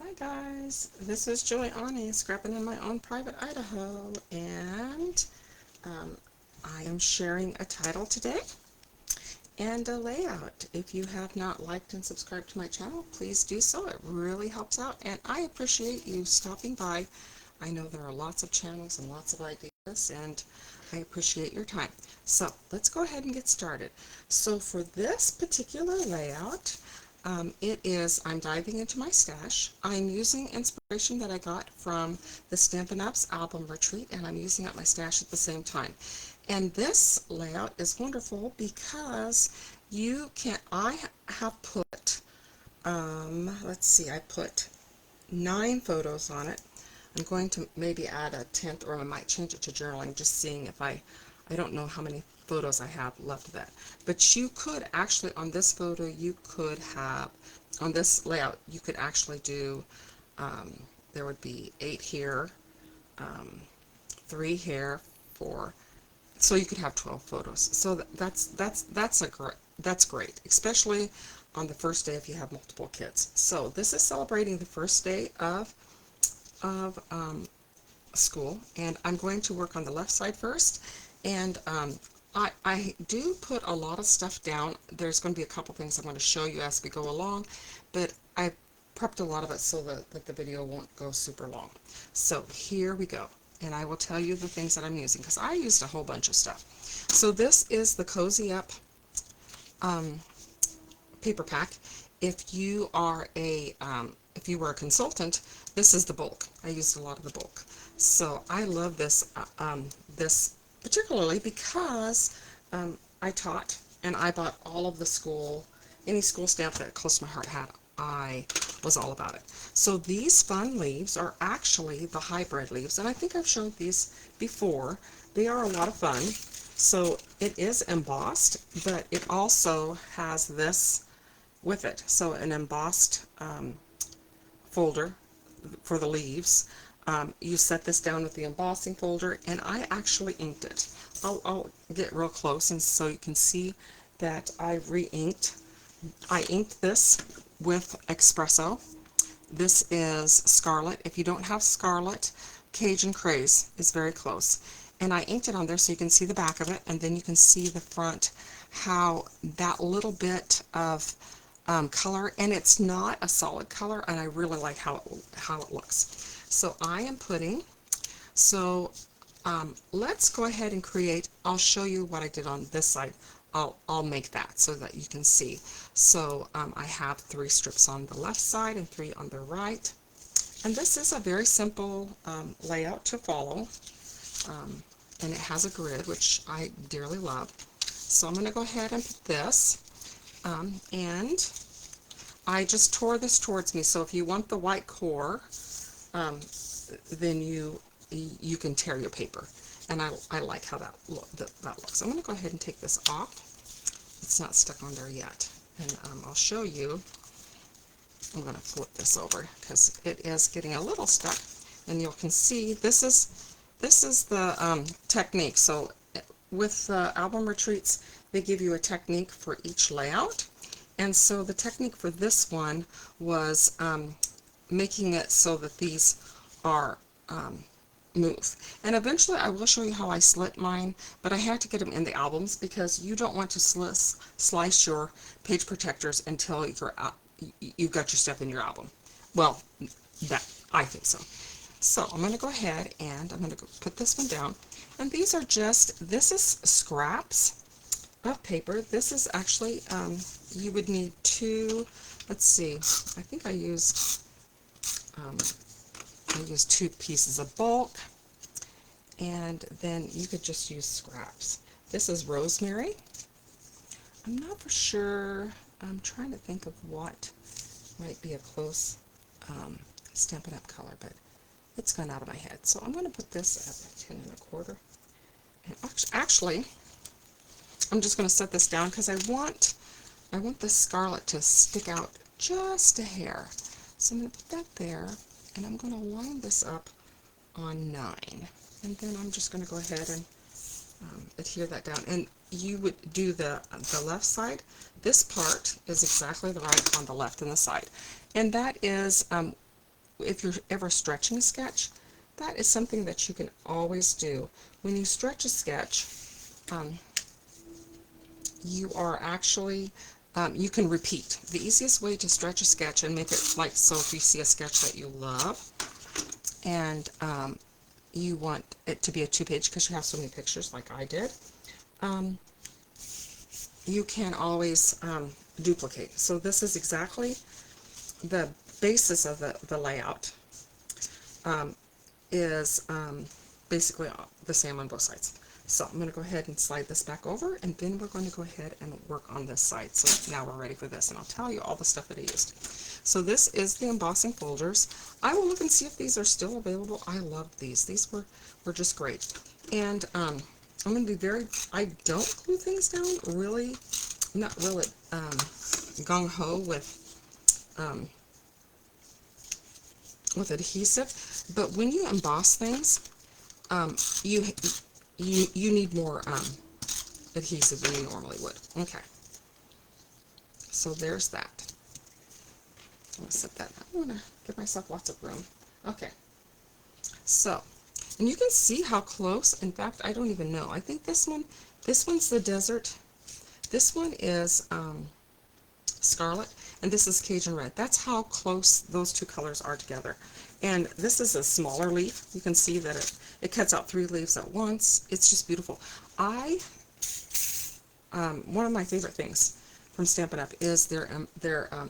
Hi guys, this is Joy scrapping in my own private Idaho, and I am sharing a title today and a layout. If you have not liked and subscribed to my channel, please do so. It really helps out, and I appreciate you stopping by. I know there are lots of channels and lots of ideas, and I appreciate your time. So let's go ahead and get started. So for this particular layout, I'm diving into my stash. I'm using inspiration that I got from the Stampin' Up's album retreat, and I'm using up my stash at the same time. And this layout is wonderful because I have put, let's see, I put 9 photos on it. I'm going to maybe add a 10th, or I might change it to journaling, just seeing if I don't know how many photos I have left of that. But you could actually, on this photo, on this layout, you could actually do, there would be 8 here, 3 here, 4, so you could have 12 photos. So that's great, especially on the first day if you have multiple kids. So this is celebrating the first day of school, and I'm going to work on the left side first. And I do put a lot of stuff down. There's going to be a couple things I'm going to show you as we go along, but I prepped a lot of it so that the video won't go super long. So here we go, and I will tell you the things that I'm using, because I used a whole bunch of stuff. So this is the Cozy Up paper pack. If you were a consultant, this is the bulk. I used a lot of the bulk. So I love this this particularly because I taught, and I bought all of any school stamp that Close to My Heart had. I was all about it. So these fun leaves are actually the hybrid leaves, and I think I've shown these before. They are a lot of fun. So it is embossed, but it also has this with it. So an embossed folder for the leaves. You set this down with the embossing folder, and I actually inked it. I'll get real close, and so you can see that I re-inked. I inked this with espresso. This is Scarlett. If you don't have Scarlett, Cajun Craze is very close. And I inked it on there so you can see the back of it, and then you can see the front, how that little bit of color, and it's not a solid color, and I really like how it looks. So I am putting, let's go ahead and create. I'll show you what I did on this side. I'll make that so that you can see. So I have 3 strips on the left side and 3 on the right, and this is a very simple layout to follow, and it has a grid, which I dearly love. So I'm going to go ahead and put this, and I just tore this towards me. So if you want the white core, then you can tear your paper, and I like how that looks. I'm going to go ahead and take this off. It's not stuck on there yet, and I'll show you. I'm going to flip this over because it is getting a little stuck, and you can see this is the technique. So with album retreats, they give you a technique for each layout, and so the technique for this one was making it so that these are move. And eventually I will show you how I slit mine, but I had to get them in the albums because you don't want to slice your page protectors until you've got your stuff in your album. Well, I think so. So I'm going to go ahead and I'm going to put this one down. And these are this is scraps of paper. This is actually, you would need 2, let's see, I think I used 2 pieces of bulk, and then you could just use scraps. This is Rosemary. I'm not for sure. I'm trying to think of what might be a close Stampin' Up color, but it's gone out of my head. So I'm going to put this at 10 1/4. And actually, I'm just going to set this down because I want the Scarlett to stick out just a hair. So I'm going to put that there, and I'm going to line this up on 9, and then I'm just going to go ahead and adhere that down. And you would do the left side. This part is exactly the right on the left and the side, and that is if you're ever stretching a sketch, that is something that you can always do. When you stretch a sketch, you are actually, you can repeat. The easiest way to stretch a sketch and make it like, so if you see a sketch that you love, and you want it to be a 2-page because you have so many pictures like I did, you can always duplicate. So this is exactly the basis of the layout, is basically the same on both sides. So I'm going to go ahead and slide this back over, and then we're going to go ahead and work on this side. So now we're ready for this, and I'll tell you all the stuff that I used. So this is the embossing folders. I will look and see if these are still available. I loved these. These were just great. And I'm going to be very, I don't glue things down really, not really gung-ho with adhesive, but when you emboss things, you need more adhesive than you normally would. Okay, so there's that. I'm going to set that. I want to give myself lots of room. Okay, so, and you can see how close. In fact, I don't even know. I think this one's the desert. This one is Scarlett, and this is Cajun Red. That's how close those two colors are together. And this is a smaller leaf. You can see that it cuts out 3 leaves at once. It's just beautiful. One of my favorite things from Stampin' Up! Is their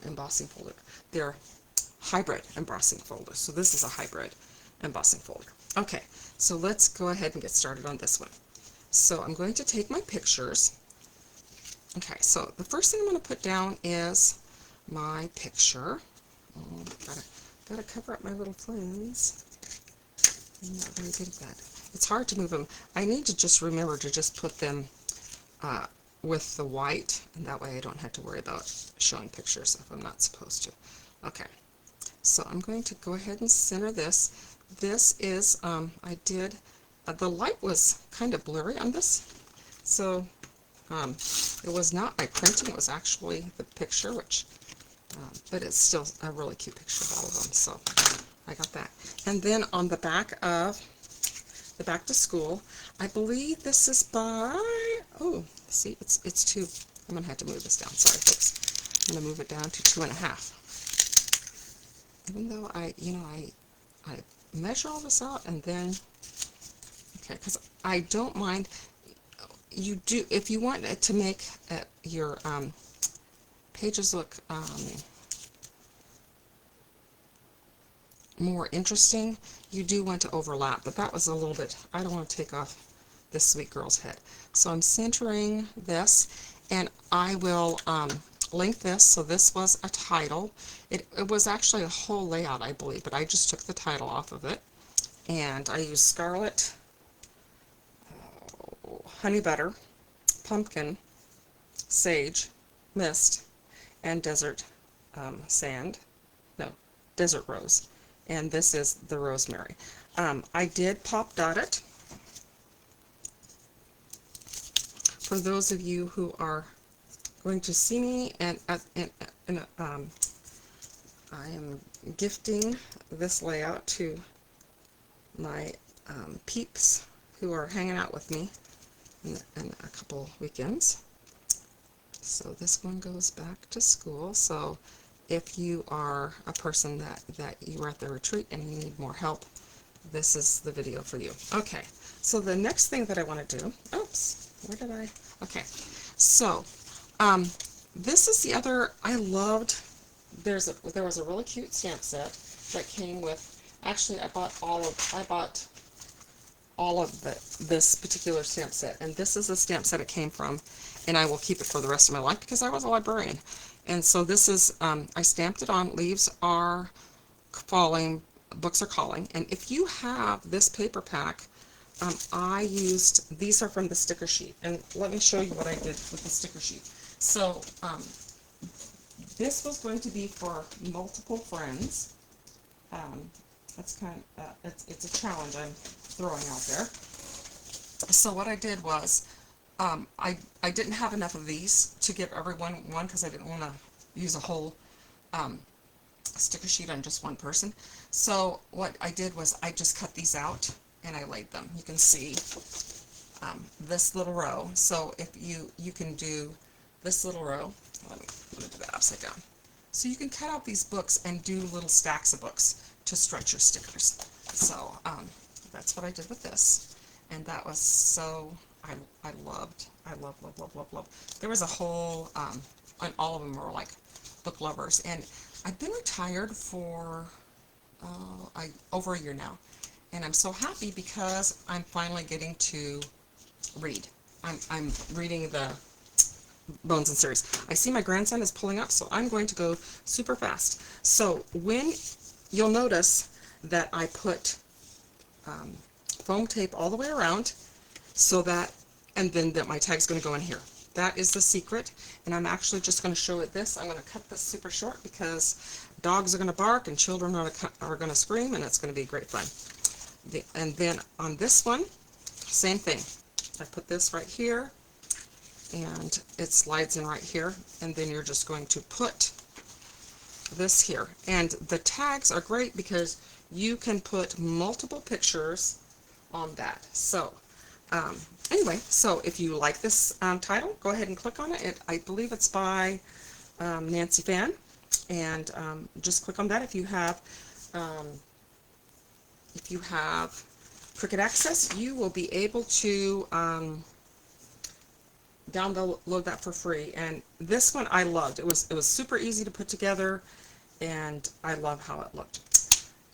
embossing folder. Their hybrid embossing folder. So this is a hybrid embossing folder. Okay, so let's go ahead and get started on this one. So I'm going to take my pictures. Okay, so the first thing I'm going to put down is my picture. Oh, gotta cover up my little friends. I'm not very good at that. It's hard to move them. I need to just remember to just put them with the white, and that way I don't have to worry about showing pictures if I'm not supposed to. Okay, so I'm going to go ahead and center this. This is, I did, the light was kind of blurry on this, so it was not my printing, it was actually the picture, which, but it's still a really cute picture of all of them, so I got that. And then on the back of the Back to School, I believe this is by, oh, see, it's 2, I'm going to have to move this down, sorry folks. I'm going to move it down to 2.5. Even though I measure all this out and then, okay, because I don't mind. You do, if you want it to make your pages look more interesting, you do want to overlap, but that was a little bit, I don't want to take off this sweet girl's head. So I'm centering this, and I will link this. So this was a title. It was actually a whole layout, I believe, but I just took the title off of it. And I used Scarlet, Honey Butter, Pumpkin, Sage, Mist, and Desert Sand. No, Desert Rose. And this is the Rosemary. I did pop dot it. For those of you who are going to see me, and I am gifting this layout to my peeps who are hanging out with me in a couple weekends. So this one goes back to school. So if you are a person that you are at the retreat and you need more help, this is the video for you. Okay, so the next thing that I want to do, oops, where did I, okay, so this is the other, I loved, there was a really cute stamp set that came with, actually I bought all of this particular stamp set, and this is the stamp set it came from, and I will keep it for the rest of my life because I was a librarian. And so this is, I stamped it on Leaves Are Falling, Books Are Calling, and if you have this paper pack, I used, these are from the sticker sheet, and let me show you what I did with the sticker sheet. So this was going to be for multiple friends. That's kind of, it's a challenge I'm throwing out there. So what I did was, I didn't have enough of these to give everyone one because I didn't want to use a whole sticker sheet on just one person. So what I did was I just cut these out and I laid them. You can see this little row. So if you can do this little row, let me do that upside down. So you can cut out these books and do little stacks of books to stretch your stickers. So that's what I did with this, and that was so I love. There was a whole and all of them were like book lovers, and I've been retired for over a year now, and I'm so happy because I'm finally getting to read. I'm reading the Bones and series. I see my grandson is pulling up, so I'm going to go super fast. So when you'll notice that I put foam tape all the way around, so that, and then that my tag's going to go in here. That is the secret, and I'm actually just going to show it this. I'm going to cut this super short because dogs are going to bark and children are going to scream, and it's going to be great fun. And then on this one, same thing. I put this right here, and it slides in right here, and then you're just going to put this here. And the tags are great because you can put multiple pictures on that. So anyway, so if you like this title, go ahead and click on it. I believe it's by Nancy Fan, and just click on that. If you have Cricut Access, you will be able to download that for free. And this one I loved. It was super easy to put together, and I love how it looked.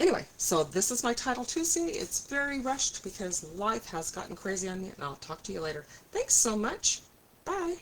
Anyway, so this is my Title Tuesday. It's very rushed because life has gotten crazy on me, and I'll talk to you later. Thanks so much. Bye.